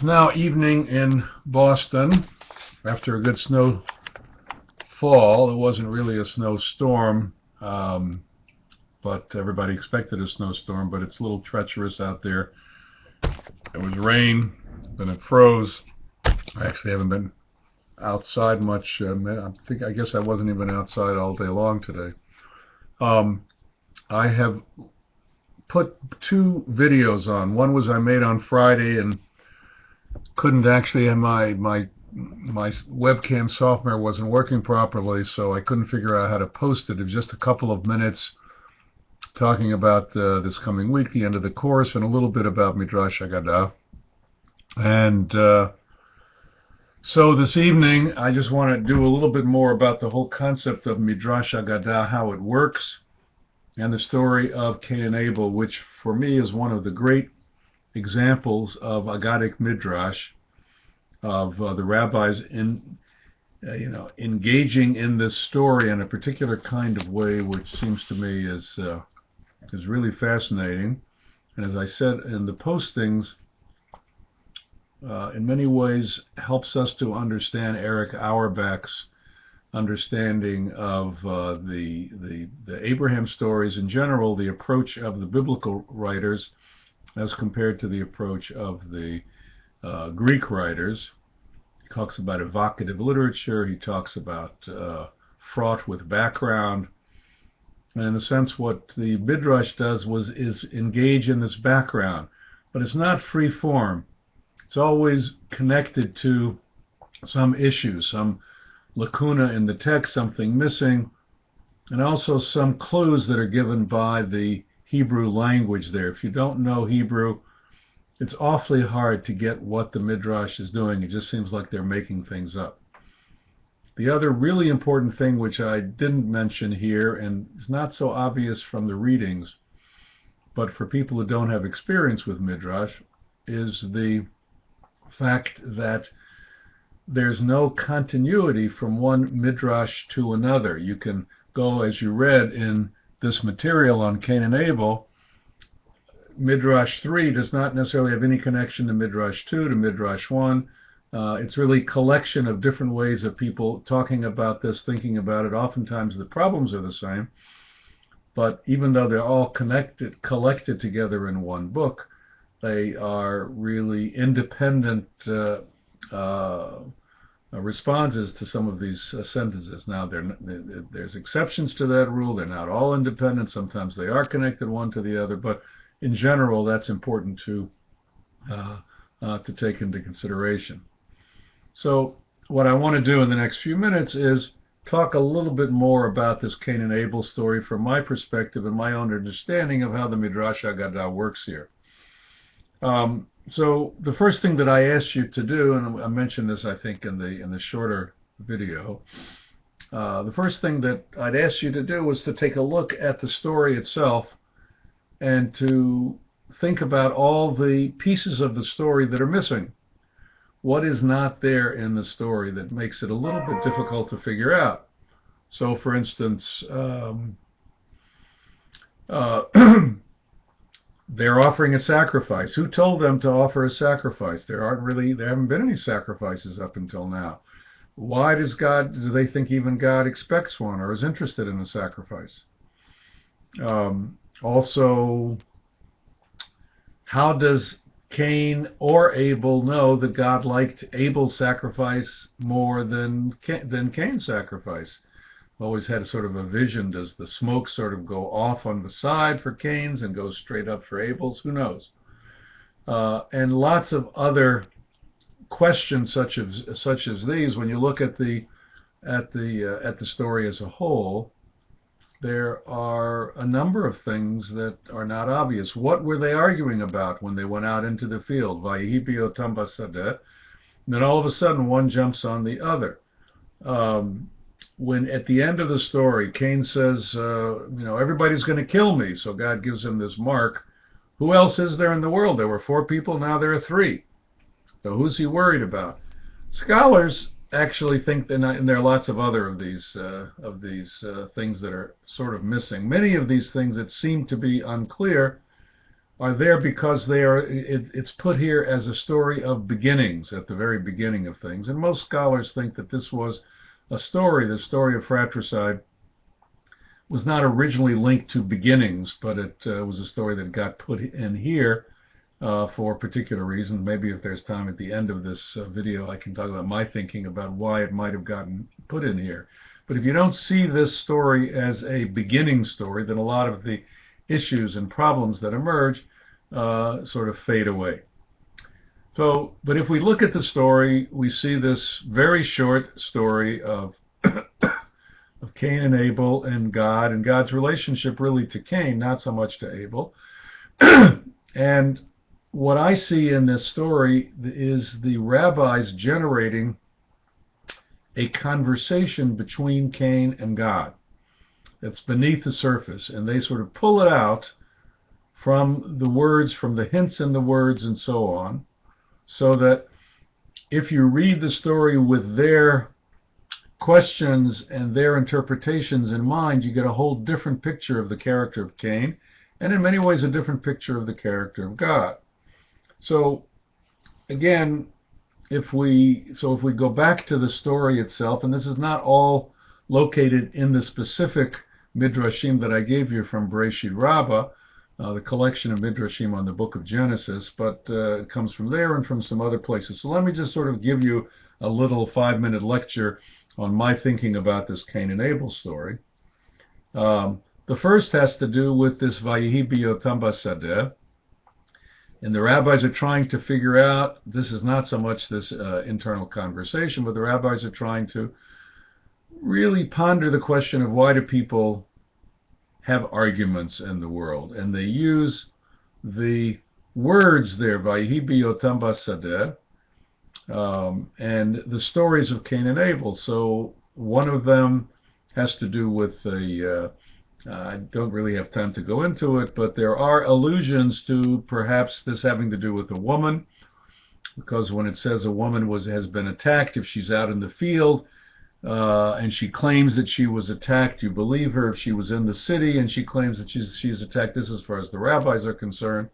It's now evening in Boston after a good snowfall. It wasn't really a snowstorm, but everybody expected a snowstorm, but it's a little treacherous out there. It was rain, then it froze. I actually haven't been outside much. I guess I wasn't even outside all day long today. I have put two videos on. One was I made on Friday and couldn't actually, and my webcam software wasn't working properly, so I couldn't figure out how to post it. It was just a couple of minutes talking about this coming week, the end of the course, and a little bit about Midrash Agadah. And so this evening, I just want to do a little bit more about the whole concept of Midrash Agadah, how it works, and the story of Cain and Abel, which for me is one of the great examples of Aggadic Midrash, of the rabbis engaging in this story in a particular kind of way, which seems to me is really fascinating. And as I said in the postings, in many ways helps us to understand Eric Auerbach's understanding of the Abraham stories in general, the approach of the biblical writers as compared to the approach of the Greek writers. He talks about evocative literature. He talks about fraught with background. And in a sense, what the Midrash does is engage in this background. But it's not free form. It's always connected to some issue, some lacuna in the text, something missing, and also some clues that are given by the Hebrew language there. If you don't know Hebrew, it's awfully hard to get what the Midrash is doing. It just seems like they're making things up. The other really important thing, which I didn't mention here, and is not so obvious from the readings, but for people who don't have experience with Midrash, is the fact that there's no continuity from one Midrash to another. You can go, as you read in this material on Cain and Abel, Midrash 3 does not necessarily have any connection to Midrash 2, to Midrash 1. It's really a collection of different ways of people talking about this, thinking about it. Oftentimes the problems are the same, but even though they're all collected together in one book, they are really independent responses to some of these sentences. Now, there's exceptions to that rule. They're not all independent. Sometimes they are connected one to the other, but in general, that's important to take into consideration. So what I want to do in the next few minutes is talk a little bit more about this Cain and Abel story from my perspective and my own understanding of how the Midrash Agadah works here. So the first thing that I asked you to do, and I mentioned this, I think, in the shorter video, the first thing that I'd ask you to do was to take a look at the story itself and to think about all the pieces of the story that are missing. What is not there in the story that makes it a little bit difficult to figure out? So, for instance, they're offering a sacrifice. Who told them to offer a sacrifice? There haven't been any sacrifices up until now. Why do they think even God expects one or is interested in a sacrifice? Also, how does Cain or Abel know that God liked Abel's sacrifice more than Cain's sacrifice? Always had a sort of a vision. Does the smoke sort of go off on the side for Cain's and go straight up for Abel's? Who knows? And lots of other questions such as these. When you look at the story as a whole, there are a number of things that are not obvious. What were they arguing about when they went out into the field? Vayehi b'yotam basadeh. Then all of a sudden one jumps on the other. When at the end of the story, Cain says, everybody's going to kill me, so God gives him this mark. Who else is there in the world? There were 4 people, now there are 3. So who's he worried about? Scholars actually think that, and there are lots of other of these things that are sort of missing. Many of these things that seem to be unclear are there because they are. It's put here as a story of beginnings, at the very beginning of things. And most scholars think that this was a story. The story of fratricide was not originally linked to beginnings, but it was a story that got put in here for a particular reason. Maybe if there's time at the end of this video, I can talk about my thinking about why it might have gotten put in here. But if you don't see this story as a beginning story, then a lot of the issues and problems that emerge sort of fade away. So, but if we look at the story, we see this very short story of of Cain and Abel and God's relationship really to Cain, not so much to Abel. And what I see in this story is the rabbis generating a conversation between Cain and God that's beneath the surface, and they sort of pull it out from the words, from the hints in the words and so on, so that if you read the story with their questions and their interpretations in mind, you get a whole different picture of the character of Cain, and in many ways a different picture of the character of God. So again, if we go back to the story itself, and this is not all located in the specific Midrashim that I gave you from Bereshit Rabbah, the collection of Midrashim on the book of Genesis, but it comes from there and from some other places. So let me just sort of give you a little 5-minute lecture on my thinking about this Cain and Abel story. The first has to do with this Vayehi B'yotam Basadeh, and the rabbis are trying to figure out, this is not so much this internal conversation, but the rabbis are trying to really ponder the question of why do people have arguments in the world, and they use the words there, Vayehi B'yotam Basadeh, and the stories of Cain and Abel. So one of them has to do with I don't really have time to go into it, but there are allusions to perhaps this having to do with a woman, because when it says a woman has been attacked, if she's out in the field and she claims that she was attacked, you believe her. If she was in the city and she claims that she's attacked, this as far as the rabbis are concerned,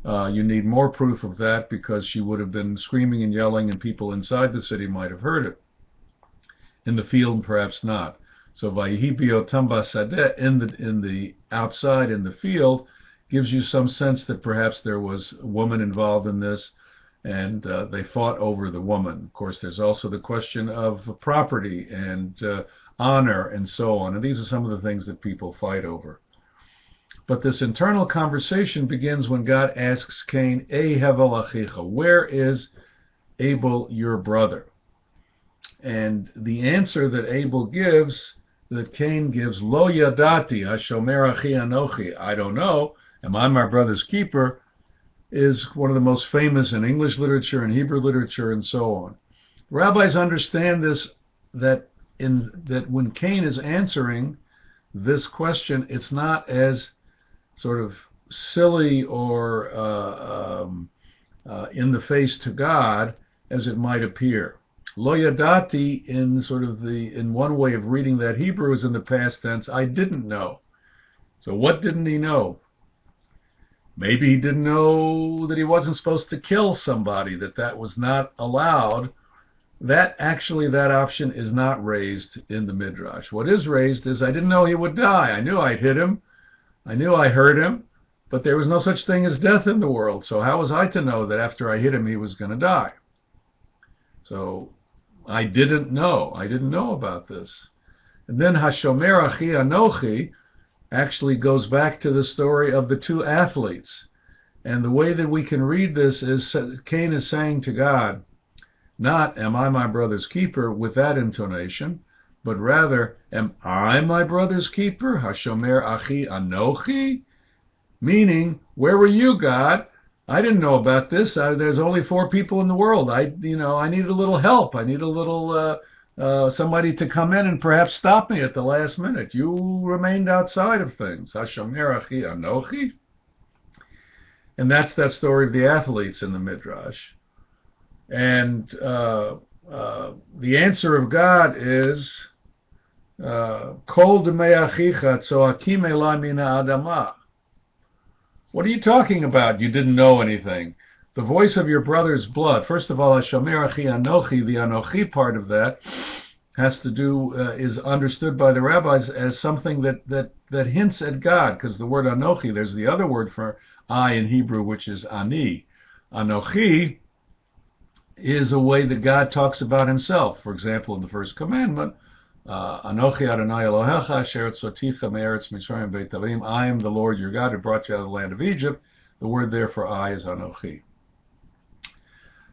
you need more proof of that, because she would have been screaming and yelling and people inside the city might have heard it. In the field, perhaps not. So Vayehi B'yotam Basadeh, in the outside, in the field, gives you some sense that perhaps there was a woman involved in this, and they fought over the woman. Of course, there's also the question of property and honor and so on, and these are some of the things that people fight over. But this internal conversation begins when God asks Cain, Ei Hevel Achicha, where is Abel, your brother? And the answer that Abel gives, that Cain gives, Lo Yadati, Hashomer Achi Anochi, I don't know, am I my brother's keeper, is one of the most famous in English literature and Hebrew literature and so on. Rabbis understand this, that when Cain is answering this question, it's not as sort of silly or in the face to God as it might appear. Lo yadati, in one way of reading that Hebrew, is in the past tense. I didn't know. So what didn't he know? Maybe he didn't know that he wasn't supposed to kill somebody, that was not allowed. That option is not raised in the Midrash. What is raised is, I didn't know he would die. I knew I'd hit him. I knew I hurt him, but there was no such thing as death in the world. So how was I to know that after I hit him he was going to die? So I didn't know. I didn't know about this. And then Hashomer Achi Anochi actually goes back to the story of the two athletes. And the way that we can read this is Cain is saying to God, not, am I my brother's keeper, with that intonation, but rather, am I my brother's keeper? Hashomer Achi Anochi? Meaning, where were you, God? I didn't know about this. There's only 4 people in the world. I need a little help. I need a little somebody to come in and perhaps stop me at the last minute. You remained outside of things. Hashomer Achi Anochi? And that's that story of the athletes in the Midrash. And the answer of God is, Kol demei achicha tzoakim elai mina adama. What are you talking about? You didn't know anything. The voice of your brother's blood. First of all, Hashomer Achi Anochi, the Anochi part of that has to do, is understood by the rabbis as something that hints at God, because the word Anochi, there's the other word for I in Hebrew, which is Ani. Anochi is a way that God talks about himself. For example, in the first commandment, Anochi Adonai Elohecha asher tzotticha me'eretz Mitzrayim beit avim. I am the Lord your God who brought you out of the land of Egypt. The word there for I is Anochi.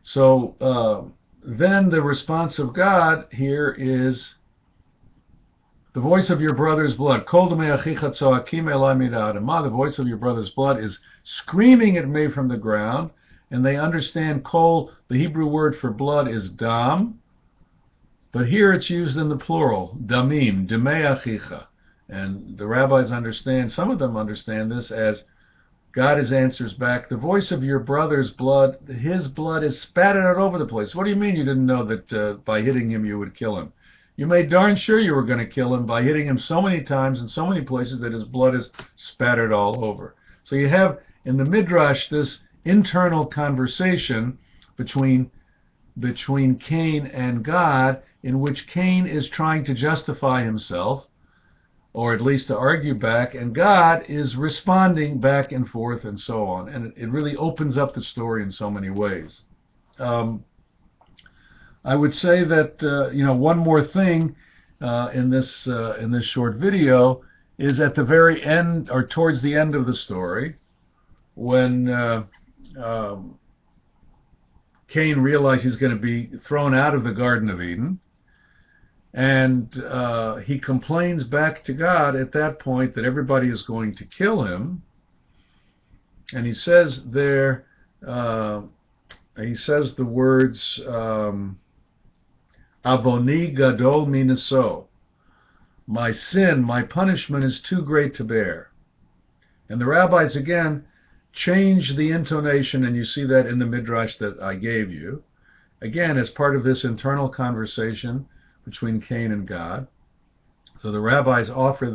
So then the response of God here is the voice of your brother's blood. Kol demei achicha tzoakim elai min ha'adamah. The voice of your brother's blood is screaming at me from the ground. And they understand kol, the Hebrew word for blood is dam. But here it's used in the plural, damim, demei achicha. And the rabbis understand, some of them understand this as God answers back, the voice of your brother's blood, his blood is spattered out over the place. What do you mean you didn't know that by hitting him you would kill him? You made darn sure you were going to kill him by hitting him so many times in so many places that his blood is spattered all over. So you have in the Midrash this internal conversation between Cain and God, in which Cain is trying to justify himself, or at least to argue back, and God is responding back and forth and so on. And it really opens up the story in so many ways. I would say that one more thing in this short video is at the very end, or towards the end of the story, when Cain realized he's going to be thrown out of the Garden of Eden, and he complains back to God at that point that everybody is going to kill him. And he says there, he says the words, Avoni gadol minaso. My sin, my punishment is too great to bear. And the rabbis again change the intonation, and you see that in the Midrash that I gave you. Again, as part of this internal conversation between Cain and God. So the rabbis offer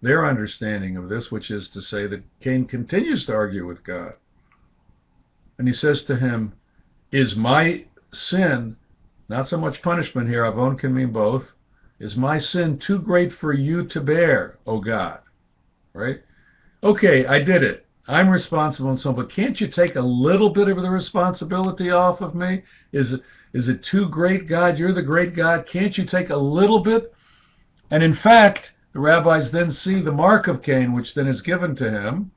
their understanding of this, which is to say that Cain continues to argue with God. And he says to him, is my sin, not so much punishment here, avon can mean both, is my sin too great for you to bear, O God? Right? Okay, I did it. I'm responsible and so on, but can't you take a little bit of the responsibility off of me? Is it too great, God? You're the great God. Can't you take a little bit? And in fact, the rabbis then see the mark of Cain, which then is given to him,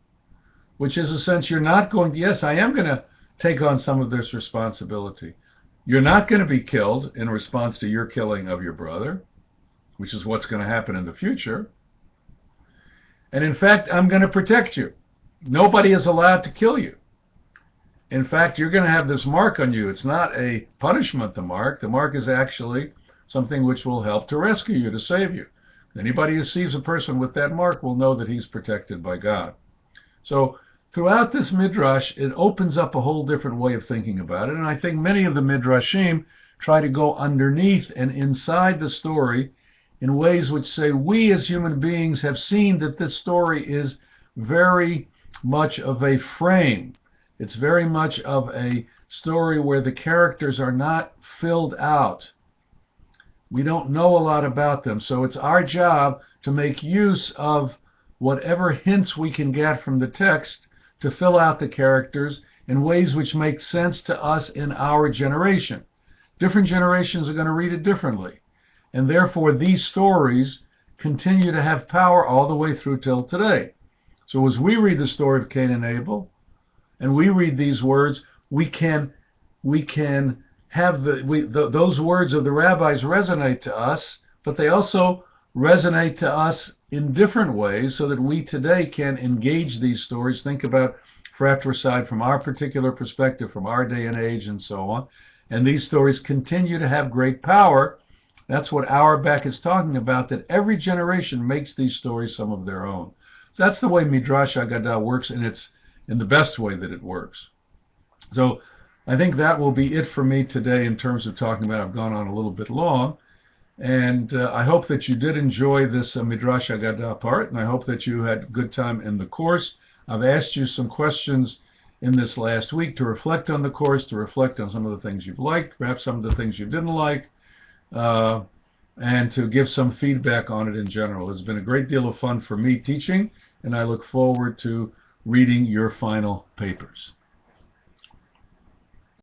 which is a sense you're not going to, yes, I am going to take on some of this responsibility. You're not going to be killed in response to your killing of your brother, which is what's going to happen in the future. And in fact, I'm going to protect you. Nobody is allowed to kill you. In fact, you're going to have this mark on you. It's not a punishment, the mark. The mark is actually something which will help to rescue you, to save you. Anybody who sees a person with that mark will know that he's protected by God. So throughout this Midrash, it opens up a whole different way of thinking about it. And I think many of the Midrashim try to go underneath and inside the story in ways which say we as human beings have seen that this story is very much of a frame. It's very much of a story where the characters are not filled out. We don't know a lot about them, so it's our job to make use of whatever hints we can get from the text to fill out the characters in ways which make sense to us in our generation. Different generations are going to read it differently, and therefore these stories continue to have power all the way through till today. So as we read the story of Cain and Abel, and we read these words, we can have those words of the rabbis resonate to us, but they also resonate to us in different ways so that we today can engage these stories, think about fratricide from our particular perspective, from our day and age, and so on. And these stories continue to have great power. That's what Auerbach is talking about, that every generation makes these stories some of their own. So that's the way Midrash Haggadah works, and it's in the best way that it works. So I think that will be it for me today in terms of talking about. I've gone on a little bit long, and I hope that you did enjoy this Midrash Haggadah part, and I hope that you had a good time in the course. I've asked you some questions in this last week to reflect on the course, to reflect on some of the things you've liked, perhaps some of the things you didn't like, and to give some feedback on it in general. It's been a great deal of fun for me teaching, and I look forward to reading your final papers.